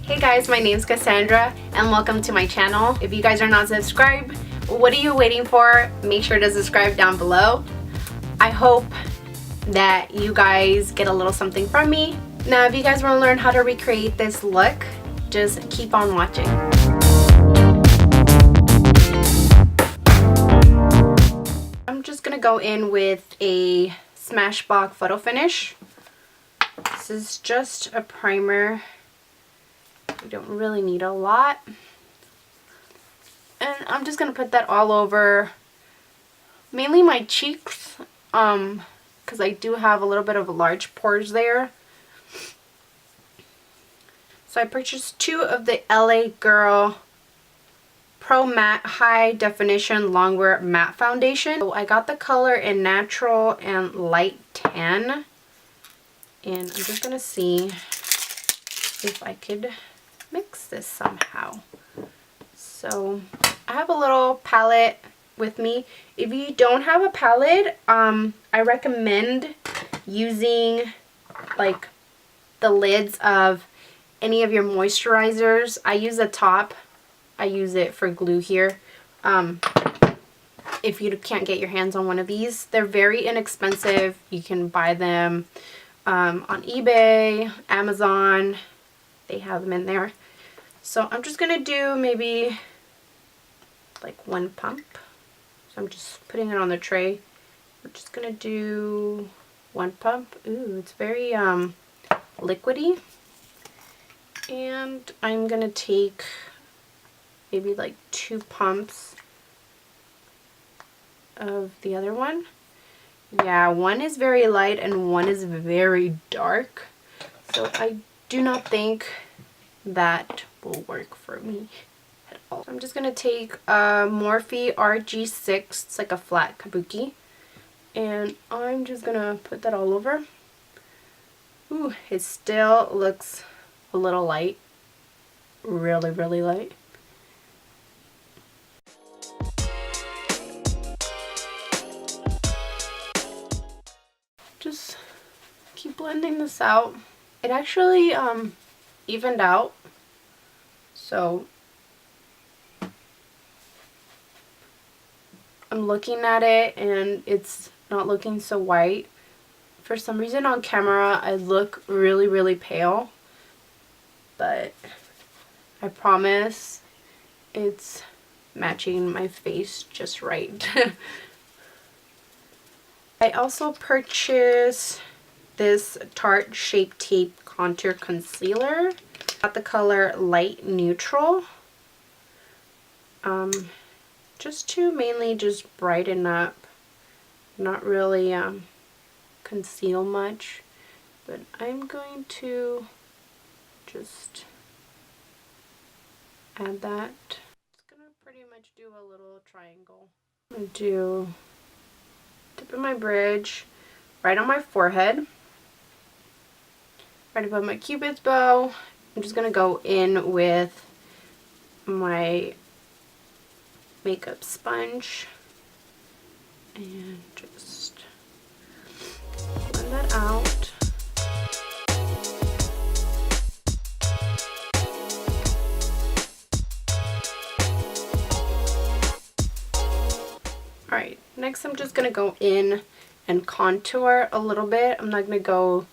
Hey guys, my name's Cassandra and welcome to my channel. If you guys are not subscribed, what are you waiting for? Make sure to subscribe down below. I hope that you guys get a little something from me. Now, if you guys want to learn how to recreate this look, just keep on watching. I'm just gonna go in with a Smashbox photo finish. This is just a primer. We don't really need a lot. And I'm just going to put that all over mainly my cheeks because I do have a little bit of large pores there. So I purchased 2 of the LA Girl Pro Matte High Definition Longwear Matte Foundation. So I got the color in Natural and Light Tan. And I'm just going to see if I could mix this somehow. So I have a little palette with me. If you don't have a palette, I recommend using like the lids of any of your moisturizers. I use the top. I use it for glue here. If you can't get your hands on one of these, they're very inexpensive. You can buy them on eBay, Amazon. They have them in there. So I'm just going to do maybe like 1 pump. So I'm just putting it on the tray. I'm just going to do 1 pump. Ooh, it's very liquidy. And I'm going to take maybe like 2 pumps of the other one. Yeah, one is very light and one is very dark. So I do not think that will work for me at all. So I'm just going to take Morphe RG6. It's like a flat kabuki. And I'm just going to put that all over. Ooh, it still looks a little light. Really, really light. Just keep blending this out. It actually evened out, so I'm looking at it and it's not looking so white. For some reason on camera I look really, really pale, but I promise it's matching my face just right. I also purchased this Tarte Shape Tape Contour Concealer. Got the color Light Neutral. Just to mainly just brighten up. Not really conceal much. But I'm going to just add that. It's going to pretty much do a little triangle. I'm going to do tip of my bridge right on my forehead. Right above my cupid's bow. I'm just going to go in with my makeup sponge and just blend that out. Alright, next I'm just going to go in and contour a little bit. I'm not going to go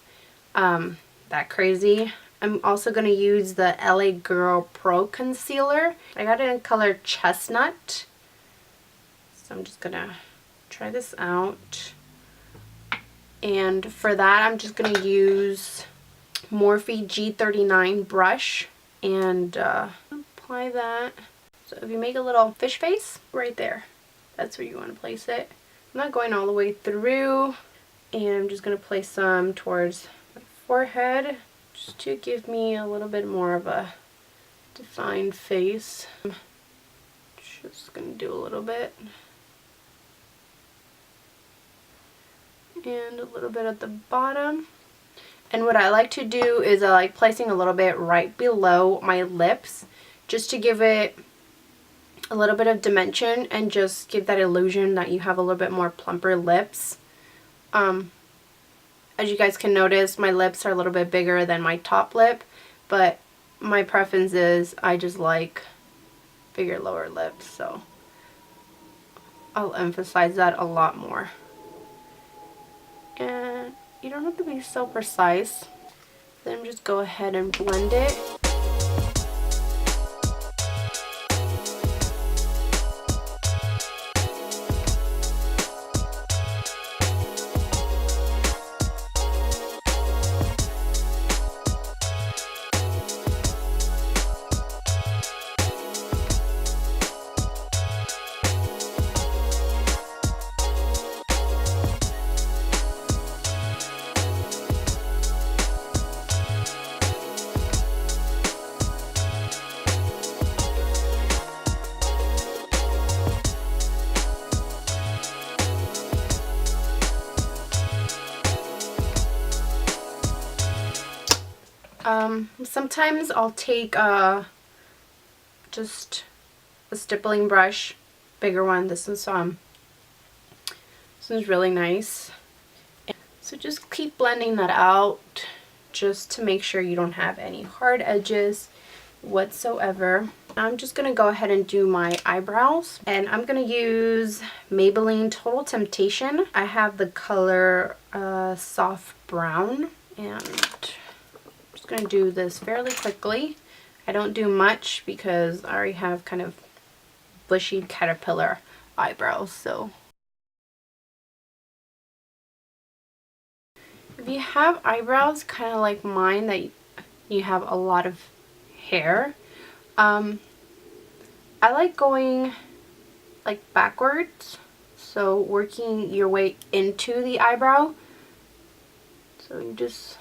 that crazy. I'm also going to use the LA Girl Pro Concealer. I got it in color Chestnut. So I'm just going to try this out. And for that I'm just going to use Morphe G39 brush and apply that. So if you make a little fish face right there, that's where you want to place it. I'm not going all the way through, and I'm just going to place some towards my forehead just to give me a little bit more of a defined face. Just going to do a little bit. And a little bit at the bottom. And what I like to do is I like placing a little bit right below my lips just to give it a little bit of dimension and just give that illusion that you have a little bit more plumper lips. As you guys can notice, my lips are a little bit bigger than my top lip, but my preference is I just like bigger lower lips, so I'll emphasize that a lot more. And you don't have to be so precise. Then just go ahead and blend it. Sometimes I'll take just a stippling brush, bigger one. This one's really nice. So just keep blending that out just to make sure you don't have any hard edges whatsoever. I'm just gonna go ahead and do my eyebrows, and I'm gonna use Maybelline Total Temptation. I have the color soft brown, and going to do this fairly quickly. I don't do much because I already have kind of bushy caterpillar eyebrows. So if you have eyebrows kind of like mine that you have a lot of hair, I like going like backwards, so working your way into the eyebrow. So you just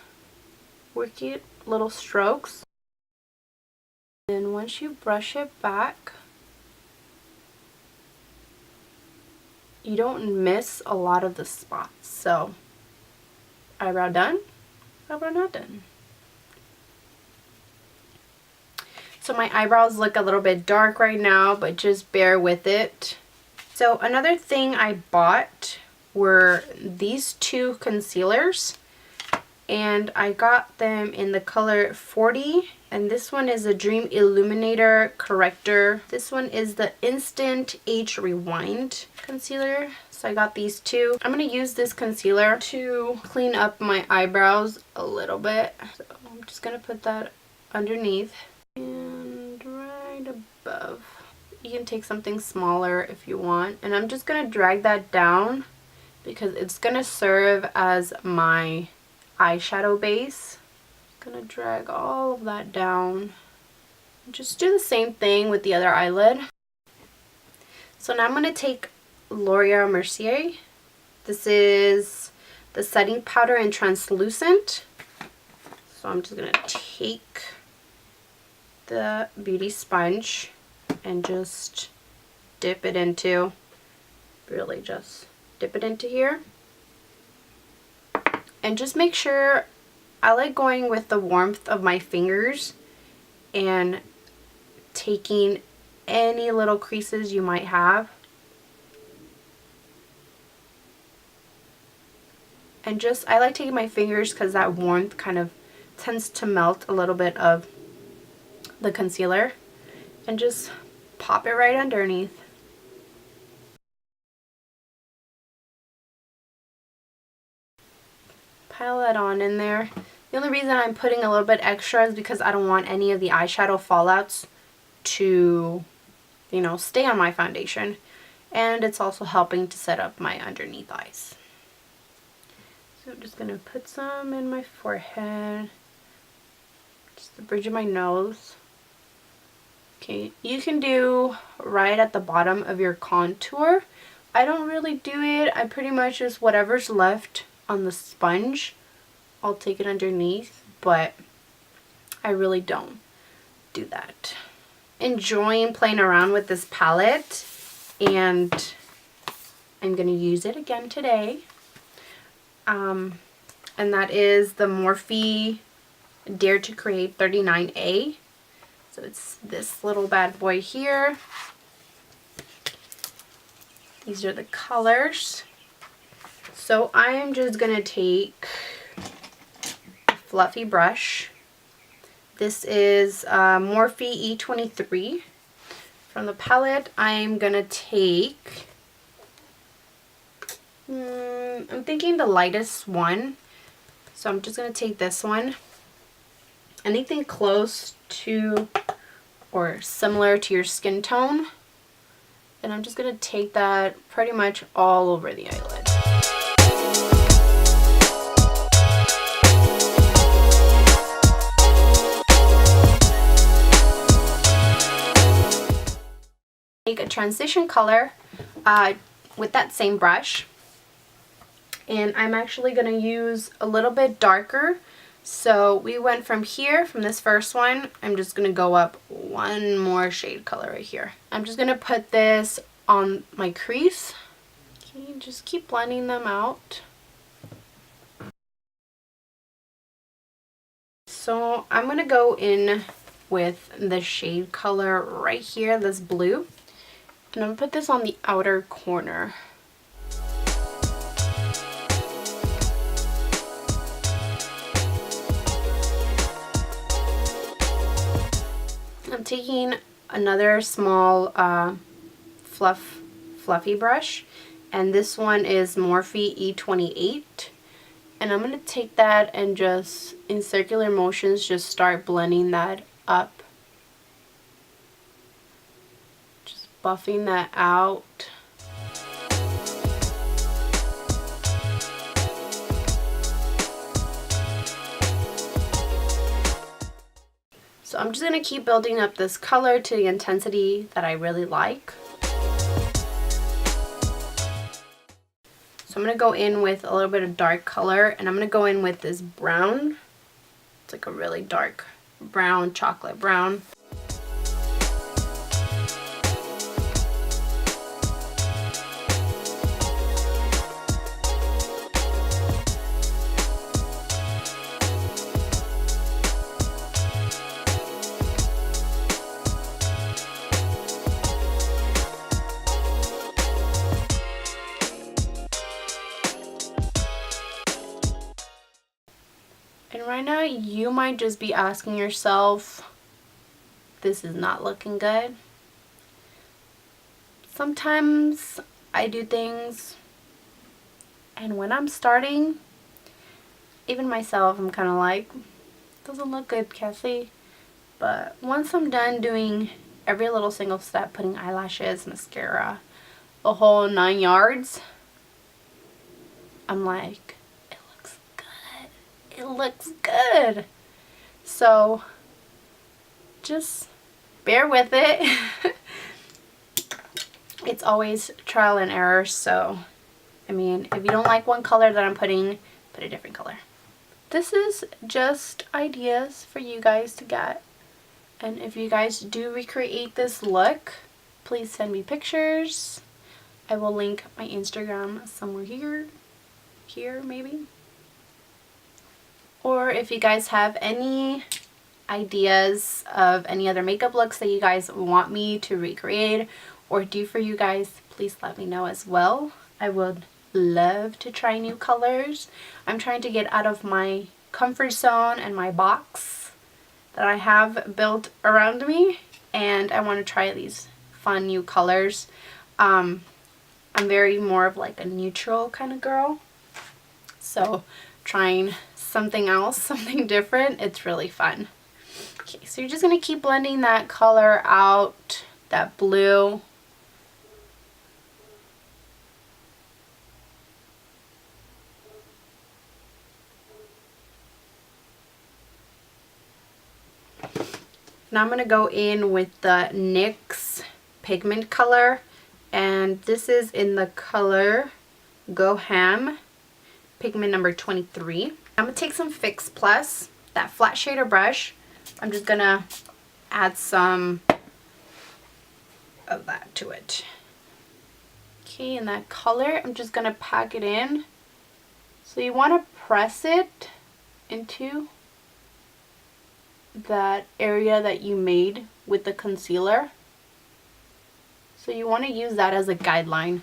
work it little strokes, and once you brush it back, you don't miss a lot of the spots. So eyebrow done, eyebrow not done. So my eyebrows look a little bit dark right now, but just bear with it. So another thing I bought were these two concealers, and I got them in the color 40, and this one is a Dream Illuminator Corrector. This one is the Instant Age Rewind concealer. So I got these two. I'm going to use this concealer to clean up my eyebrows a little bit. So I'm just going to put that underneath and right above. You can take something smaller if you want. And I'm just going to drag that down because it's going to serve as my eyeshadow base. I'm gonna drag all of that down. Just do the same thing with the other eyelid. So now I'm gonna take Laura Mercier. This is the setting powder in translucent. So I'm just gonna take the beauty sponge and just dip it into, really just dip it into here. And just make sure, I like going with the warmth of my fingers and taking any little creases you might have. And just, I like taking my fingers because that warmth kind of tends to melt a little bit of the concealer. And just pop it right underneath. Pile that on in there. The only reason I'm putting a little bit extra is because I don't want any of the eyeshadow fallouts to, you know, stay on my foundation. And it's also helping to set up my underneath eyes. So I'm just going to put some in my forehead. Just the bridge of my nose. Okay, you can do right at the bottom of your contour. I don't really do it. I pretty much just whatever's left on the sponge, I'll take it underneath, but I really don't do that. Enjoying playing around with this palette, and I'm going to use it again today. And that is the Morphe Dare to Create 39A. So it's this little bad boy here. These are the colors. So I'm just going to take a fluffy brush. This is Morphe E23. From the palette, I'm gonna take, I'm thinking the lightest one. So I'm just gonna take this one. Anything close to or similar to your skin tone. And I'm just gonna take that pretty much all over the eyelid. Take a transition color with that same brush, and I'm actually going to use a little bit darker. So we went from here, from this first one, I'm just going to go up one more shade color right here. I'm just going to put this on my crease. Okay, just keep blending them out. So I'm going to go in with the shade color right here, this blue. And I'm going to put this on the outer corner. I'm taking another small fluffy brush, and this one is Morphe E28. And I'm going to take that and just, in circular motions, just start blending that up. Buffing that out. So I'm just going to keep building up this color to the intensity that I really like. So I'm going to go in with a little bit of dark color, and I'm going to go in with this brown. It's like a really dark brown, chocolate brown. And right now you might just be asking yourself, this is not looking good. Sometimes I do things, and when I'm starting, even myself, I'm kind of like, doesn't look good, Cassie. But once I'm done doing every little single step, putting eyelashes, mascara, the whole 9 yards, I'm like, it looks good. So just bear with it. It's always trial and error. So I mean, if you don't like one color that I'm putting, put a different color. This is just ideas for you guys to get. And if you guys do recreate this look, please send me pictures. I will link my Instagram somewhere here maybe. Or if you guys have any ideas of any other makeup looks that you guys want me to recreate or do for you guys, please let me know as well. I would love to try new colors. I'm trying to get out of my comfort zone and my box that I have built around me, and I want to try these fun new colors. I'm very more of like a neutral kind of girl, so trying something else, something different, it's really fun. Okay, so you're just going to keep blending that color out, that blue. Now I'm going to go in with the NYX pigment color, and this is in the color Go Ham, pigment number 23. I'm going to take some Fix Plus, that flat shader brush. I'm just going to add some of that to it. Okay, and that color, I'm just going to pack it in. So you want to press it into that area that you made with the concealer. So you want to use that as a guideline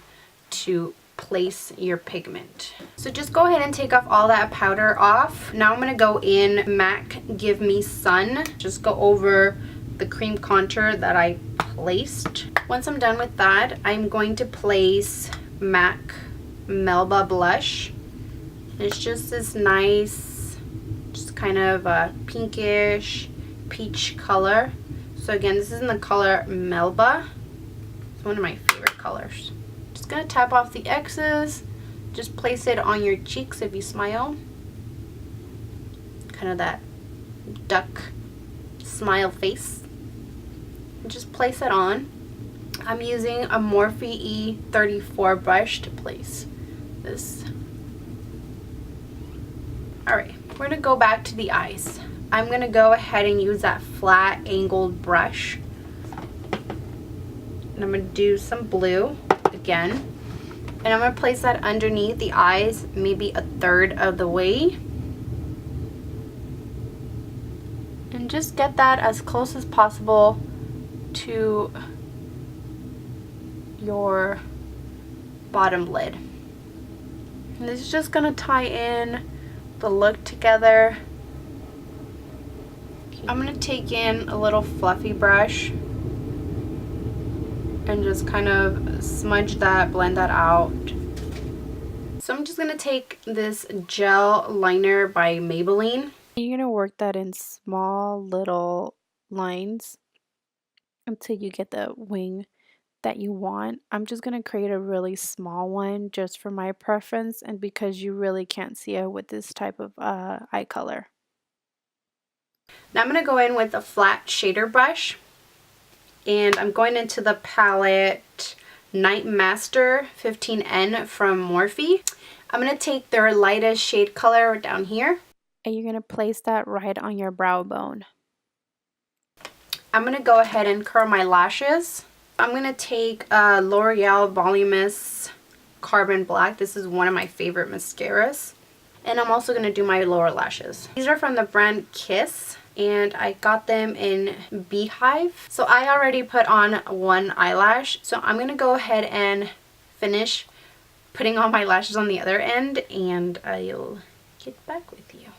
to place your pigment. So So just go ahead and take off all that powder off. Now I'm going to go in MAC Give Me Sun. Just go over the cream contour that I placed. Once I'm done with that, I'm going to place MAC Melba Blush. It's just this nice, just kind of a pinkish peach color. So again, this is in the color Melba. It's one of my favorite colors. Just gonna tap off the excess. Just place it on your cheeks if you smile. Kind of that duck smile face. And just place it on. I'm using a Morphe E34 brush to place this. Alright, we're gonna go back to the eyes. I'm gonna go ahead and use that flat angled brush. And I'm gonna do some blue again. And I'm going to place that underneath the eyes, maybe a third of the way. And just get that as close as possible to your bottom lid. And this is just going to tie in the look together. I'm going to take in a little fluffy brush and just kind of smudge that, blend that out. So I'm just going to take this gel liner by Maybelline. You're going to work that in small little lines until you get the wing that you want. I'm just going to create a really small one just for my preference and because you really can't see it with this type of eye color. Now I'm going to go in with a flat shader brush. And I'm going into the palette Night Master 15N from Morphe. I'm going to take their lightest shade color down here. And you're going to place that right on your brow bone. I'm going to go ahead and curl my lashes. I'm going to take L'Oreal Voluminous Carbon Black. This is one of my favorite mascaras. And I'm also going to do my lower lashes. These are from the brand Kiss. And I got them in Beehive. So I already put on one eyelash. So I'm going to go ahead and finish putting on my lashes on the other end. And I'll get back with you.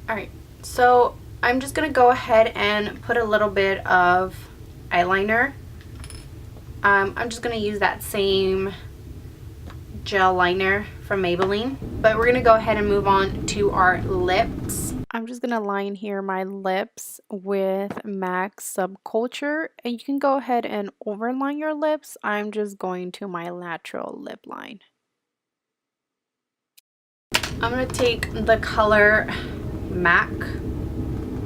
Alright, so I'm just going to go ahead and put a little bit of eyeliner. I'm just going to use that same gel liner from Maybelline. But we're going to go ahead and move on to our lips. I'm just going to line here my lips with MAC Subculture. And you can go ahead and overline your lips. I'm just going to my natural lip line. I'm going to take the color MAC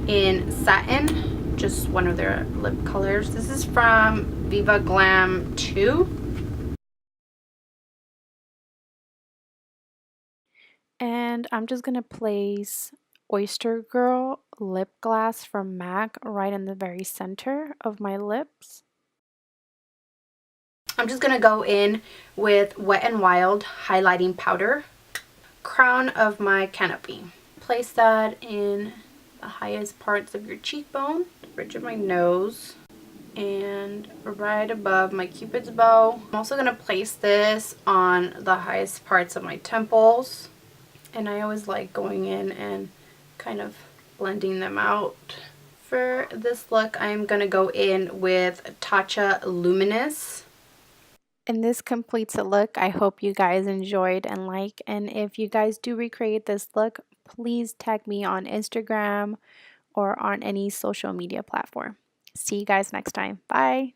in Satin, just one of their lip colors. This is from Viva Glam 2. And I'm just going to place Oyster Girl lip gloss from MAC right in the very center of my lips. I'm just going to go in with Wet n Wild highlighting powder, crown of my canopy. Place that in the highest parts of your cheekbone, the bridge of my nose, and right above my cupid's bow. I'm also going to place this on the highest parts of my temples, and I always like going in and kind of blending them out. For this look, I'm going to go in with Tatcha Luminous. And this completes the look. I hope you guys enjoyed and like, and if you guys do recreate this look, please tag me on Instagram or on any social media platform. See you guys next time. Bye.